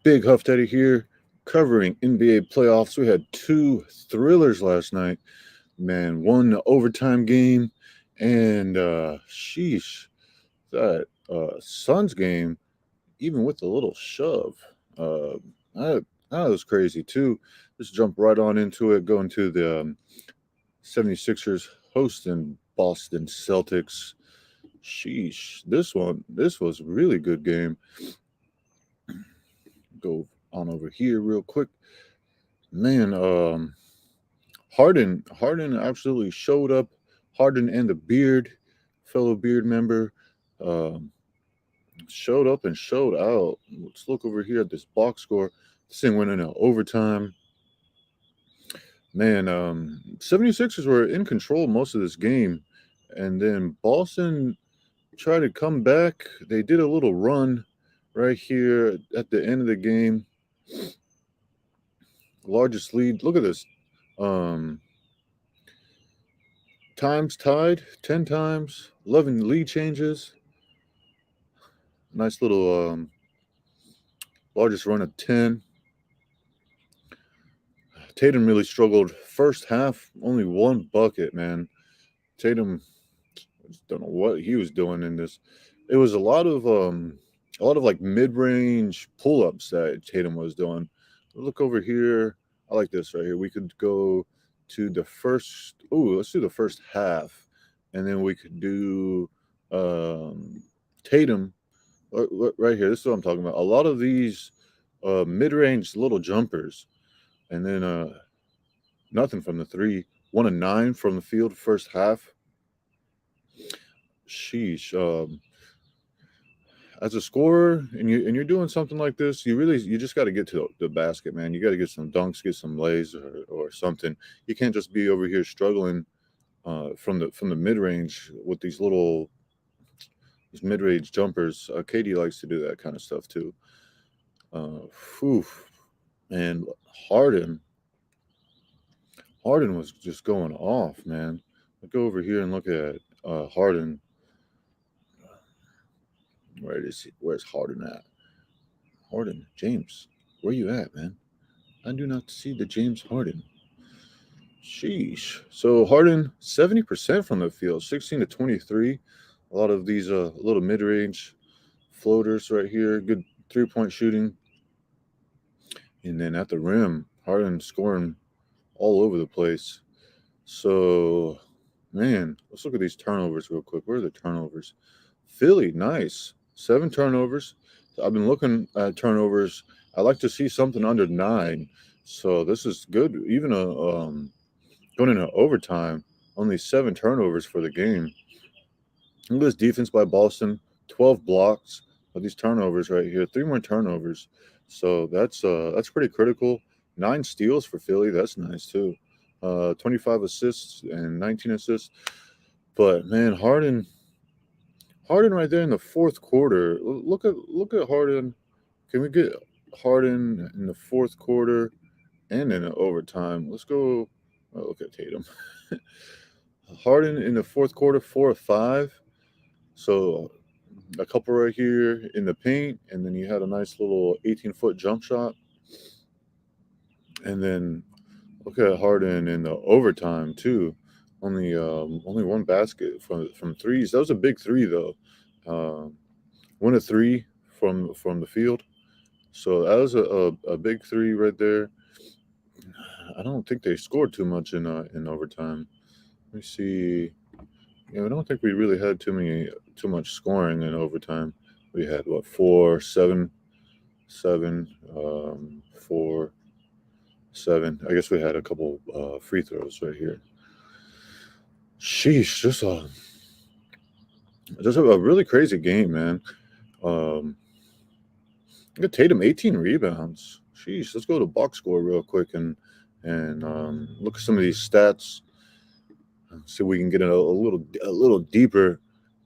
Big Huff Teddy here, covering NBA playoffs. We had two thrillers last night. Man, one the overtime game, and sheesh, that Suns game, even with a little shove. Uh, that, that was crazy too. Let's jump right on into it, going to the 76ers hosting Boston Celtics. Sheesh, this was a really good game. Go on over here real quick. Man, Harden absolutely showed up. Harden and the Beard, fellow Beard member, um, showed up and showed out. Let's look over here at this box score. This thing went into overtime. Man, 76ers were in control most of this game. And then Boston tried to come back. They did a little run right here at the end of the game. Largest lead. Look at this. Um, Times tied 10 times, 11 lead changes. Nice little largest run of 10. Tatum really struggled first half, only one bucket, man. Tatum, I just don't know what he was doing in this. It was a lot of like mid-range pull-ups that Tatum was doing. Look over here. I like this right here. We could go to the first. Oh, let's do the first half, and then we could do Tatum right here. This is what I'm talking about. A lot of these mid-range little jumpers, and then nothing from the three. 1 of 9 from the field first half. Sheesh. As a scorer, and you're doing something like this, you just got to get to the basket, man. You got to get some dunks, get some lays, or something. You can't just be over here struggling from the mid range with these mid range jumpers. KD likes to do that kind of stuff too. Whew. And Harden was just going off, man. Let's go over here and look at Harden. Where is he? Where's Harden at? Harden, James, where you at, man? I do not see the James Harden. Sheesh. So Harden, 70% from the field, 16 to 23. A lot of these little mid-range floaters right here. Good three-point shooting. And then at the rim, Harden scoring all over the place. So, man, let's look at these turnovers real quick. Where are the turnovers? Philly, nice. 7 turnovers. I've been looking at turnovers. I like to see something under 9. So this is good. Even going into overtime, only 7 turnovers for the game. Look at this defense by Boston. 12 blocks. But these turnovers right here, 3 more turnovers. So that's pretty critical. 9 steals for Philly. That's nice too. 25 assists and 19 assists. But man, Harden right there in the fourth quarter. Look at Harden. Can we get Harden in the fourth quarter and in the overtime? Let's go. Oh, look at Tatum. Harden in the fourth quarter, 4 of 5. So a couple right here in the paint, and then you had a nice little 18-foot jump shot. And then look at Harden in the overtime too. Only one basket from threes. That was a big three though. 1 of 3 from the field. So that was a big three right there. I don't think they scored too much in overtime. Let me see. Yeah, I don't think we really had too much scoring in overtime. We had what 4, 7, 7, 4, 7. I guess we had a couple free throws right here. Sheesh, just a really crazy game, man. Um, Look at Tatum, 18 rebounds. Sheesh, let's go to box score real quick and look at some of these stats. See if we can get a little deeper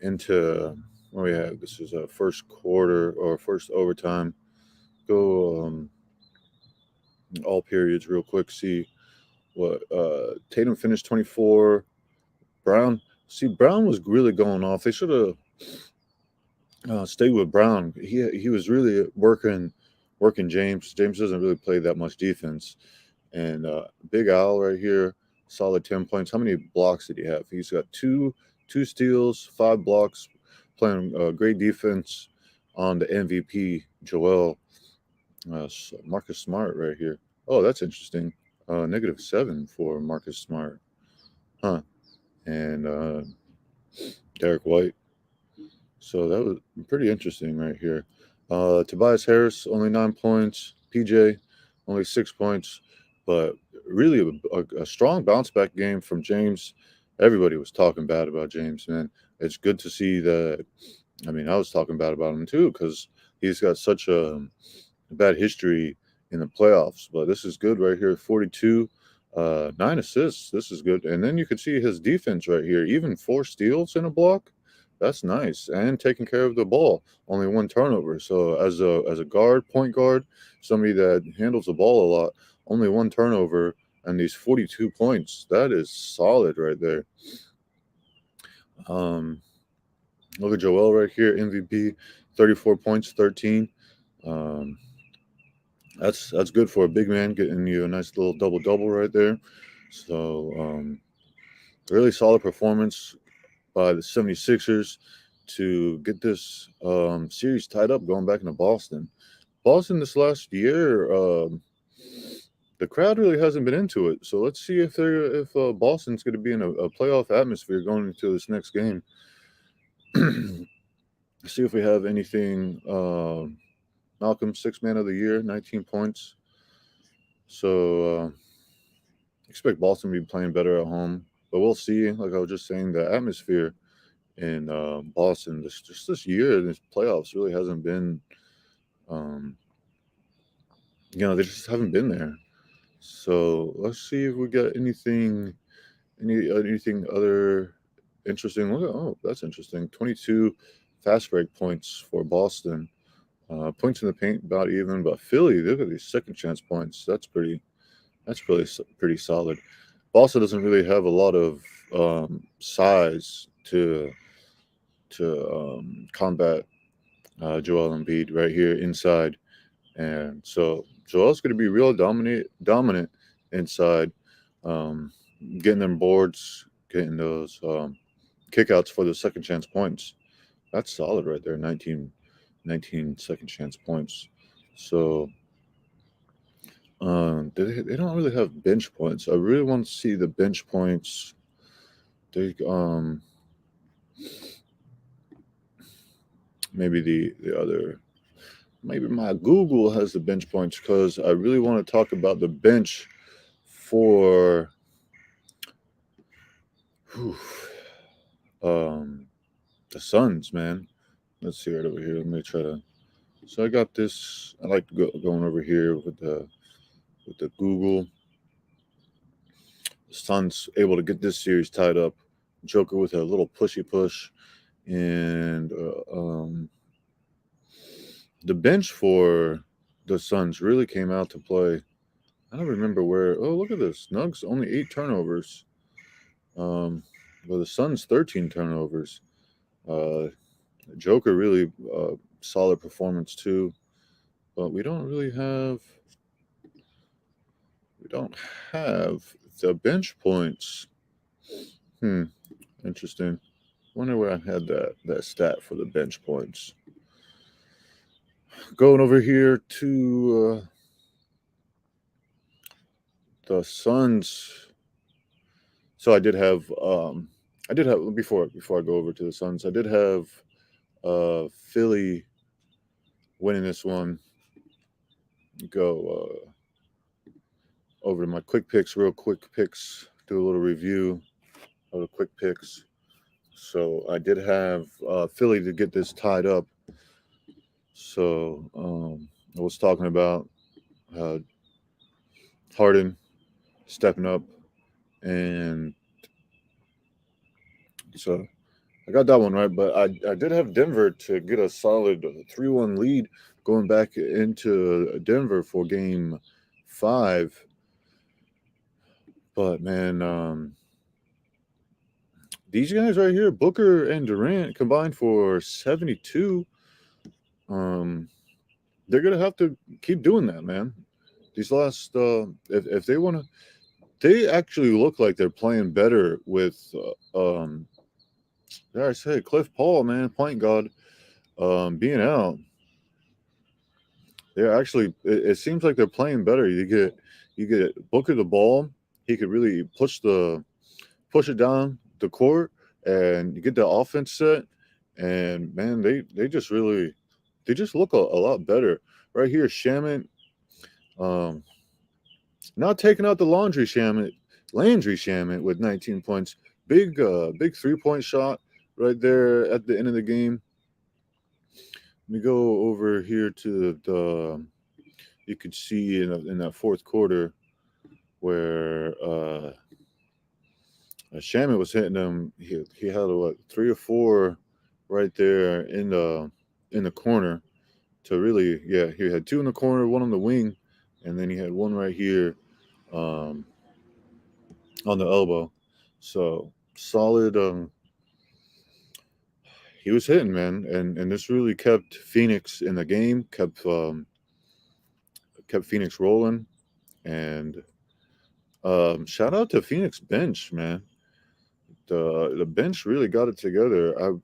into where we have. This is a first quarter or first overtime. Go all periods real quick. See what Tatum finished 24. Brown. See, Brown was really going off. They should have stayed with Brown. He was really working working James. James doesn't really play that much defense. And Big Al right here, solid 10 points. How many blocks did he have? He's got two steals, 5 blocks, playing great defense on the MVP, Joel. Marcus Smart right here. Oh, that's interesting. -7 for Marcus Smart. Huh. And Derek White. So that was pretty interesting right here. Tobias Harris, only 9 points. PJ, only 6 points. But really a strong bounce back game from James. Everybody was talking bad about James, man. It's good to see that. I mean, I was talking bad about him too because he's got such a bad history in the playoffs. But this is good right here. 42, 9 assists. This is good. And then you can see his defense right here. Even 4 steals in a block. That's nice. And taking care of the ball. Only 1 turnover. So as a guard, point guard, somebody that handles the ball a lot, only 1 turnover and these 42 points. That is solid right there. Look at Joel right here, MVP, 34 points, 13. Um, that's good for a big man, getting you a nice little double right there. So really solid performance by the 76ers to get this series tied up going back into Boston. Boston this last year, the crowd really hasn't been into it. So let's see if Boston's going to be in a playoff atmosphere going into this next game. See if we have anything. Malcolm, 6 man of the year, 19 points. So expect Boston to be playing better at home, but we'll see. Like I was just saying, the atmosphere in Boston this year, this playoffs really hasn't been. They just haven't been there. So let's see if we got anything other interesting. That's interesting. 22 fast break points for Boston. Points in the paint about even, but Philly, look at these second chance points. That's pretty solid. Boston doesn't really have a lot of size to combat Joel Embiid right here inside, and so Joel's going to be real dominant inside, getting them boards, getting those kickouts for the second chance points. That's solid right there. 19 second chance points. So they don't really have bench points. I really want to see the bench points. They maybe the other, maybe my Google has the bench points because I really want to talk about the bench for the Suns, man. Let's see right over here. Let me try to. So I got this. I like going over here with the Google. The Suns able to get this series tied up. Joker with a little pushy push, and the bench for the Suns really came out to play. I don't remember where. Oh, look at this. Nugs only 8 turnovers. Well, the Suns 13 turnovers. Joker really solid performance too, but we don't have the bench points. Interesting. Wonder where I had that stat for the bench points. Going over here to the Suns. So I did have before I go over to the Suns, I did have Philly winning this one. Go over to my quick picks, real quick picks, do a little review of the quick picks. So I did have Philly to get this tied up. So I was talking about Harden stepping up, and so I got that one right. But I did have Denver to get a solid 3-1 lead going back into Denver for Game 5. But man, these guys right here, Booker and Durant, combined for 72. they're gonna have to keep doing that, man. These last, if they want to, they actually look like they're playing better with, dare I say, Cliff Paul, man, point guard, being out. They're actually, it seems like they're playing better. You get Booker the ball. He could really push it down the court, and you get the offense set. And man, they just look a lot better right here. Shamit, um, not taking out the Landry Shamit with 19 points. Big 3-point shot right there at the end of the game. Let me go over here to the. You could see in that fourth quarter where Shamit was hitting them. He had what 3 or 4 right there in the corner to really, yeah, he had 2 in the corner, 1 on the wing, and then he had 1 right here um, on the elbow. So solid. He was hitting, man, and this really kept Phoenix in the game, kept Phoenix rolling, and shout out to Phoenix bench, man. The bench really got it together. I'm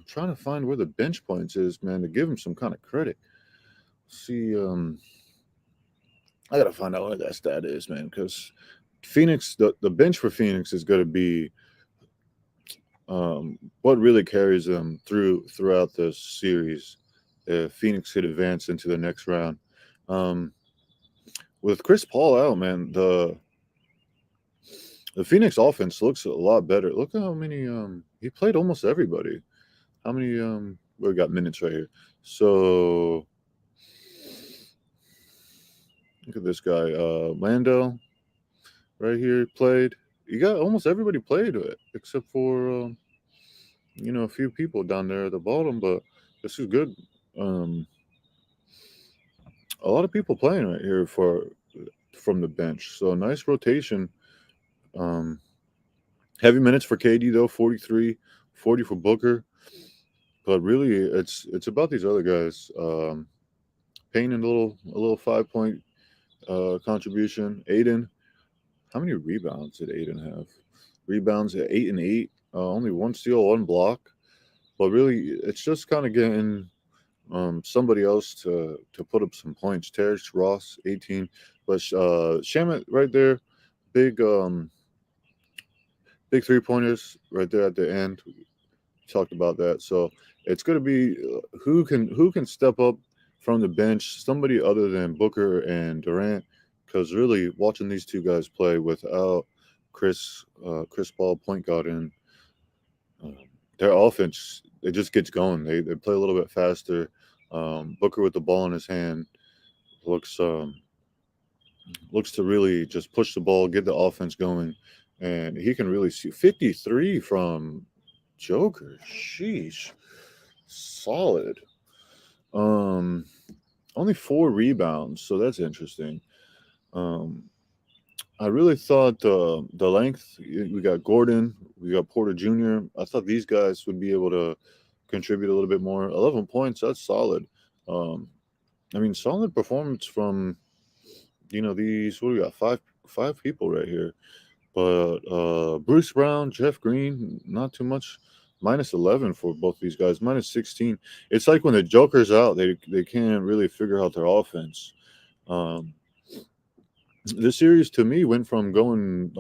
trying to find where the bench points is, man, to give him some kind of credit. See, I gotta find out what that stat is, man, because Phoenix, the bench for Phoenix is gonna be what really carries them throughout this series. If Phoenix could advance into the next round, um, with Chris Paul out, man, the Phoenix offense looks a lot better. Look at how many he played almost everybody. How many we got minutes right here. So look at this guy, Lando, right here played. You got almost everybody played except for a few people down there at the bottom. But this is good. Um, a lot of people playing right here from the bench. So nice rotation. Um, heavy minutes for KD though, 43, 40 for Booker. But really, it's about these other guys. Payne and a little 5-point contribution. Aiden, how many rebounds did Aiden have? Rebounds at 8 and 8. Only 1 steal, 1 block. But really, it's just kind of getting somebody else to put up some points. Terrence Ross, 18. But Shamit right there, big big 3-pointers right there at the end. We talked about that. So it's going to be who can step up from the bench, somebody other than Booker and Durant, because really watching these two guys play without Chris Paul point guard in, uh, their offense it just gets going. They play a little bit faster. Booker with the ball in his hand looks looks to really just push the ball, get the offense going, and he can really see 53 from Joker. Sheesh, solid. Um, only 4 rebounds, so that's interesting. Um, I really thought the length. We got Gordon, we got Porter Jr. I thought these guys would be able to contribute a little bit more. 11 points, that's solid. Um, I mean, solid performance from these. What do we got? Five people right here. But Bruce Brown, Jeff Green, not too much. -11 for both these guys. -16. It's like when the Joker's out, they can't really figure out their offense. Um, this series to me went from going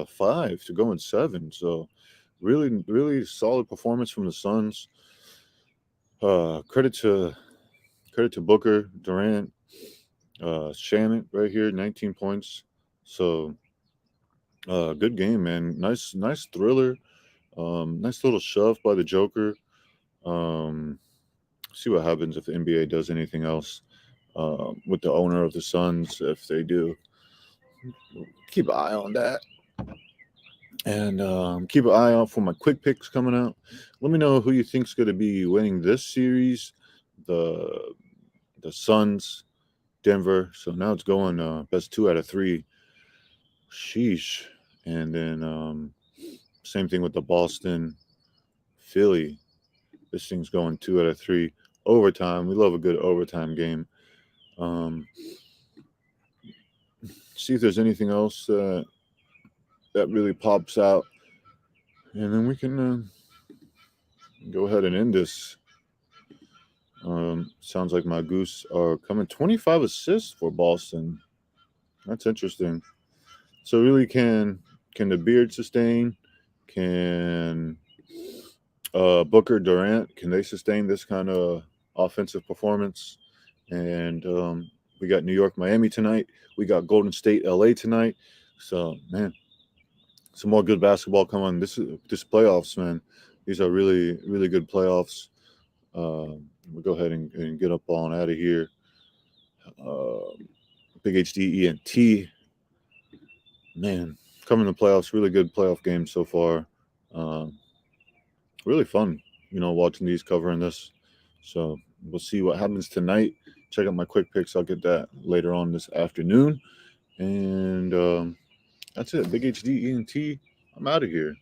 5 to going 7. So really, really solid performance from the Suns. Credit to Booker, Durant, Shamit right here, 19 points. So good game, man. Nice thriller. Nice little shove by the Joker. Um, see what happens if the NBA does anything else with the owner of the Suns. If they do, keep an eye on that. And keep an eye out for my quick picks coming out. Let me know who you think's going to be winning this series. The the Suns, Denver. So now it's going best 2 out of 3. Sheesh. And then same thing with the Boston, Philly. This thing's going 2 out of 3. overtime. We love a good overtime game. See if there's anything else that really pops out, and then we can go ahead and end this. Sounds like my Goose are coming. 25 assists for Boston. That's interesting. So really, can the Beard sustain? Can Booker, Durant, can they sustain this kind of offensive performance? And we got New York, Miami tonight. We got Golden State, LA tonight. So man, some more good basketball coming. This playoffs, man. These are really, really good playoffs. We'll go ahead and get up on out of here. Big HD ENT. Man, coming to playoffs, really good playoff games so far. Really fun, watching these, covering this. So we'll see what happens tonight. Check out my quick picks. I'll get that later on this afternoon. And that's it. Big HD ENT. I'm out of here.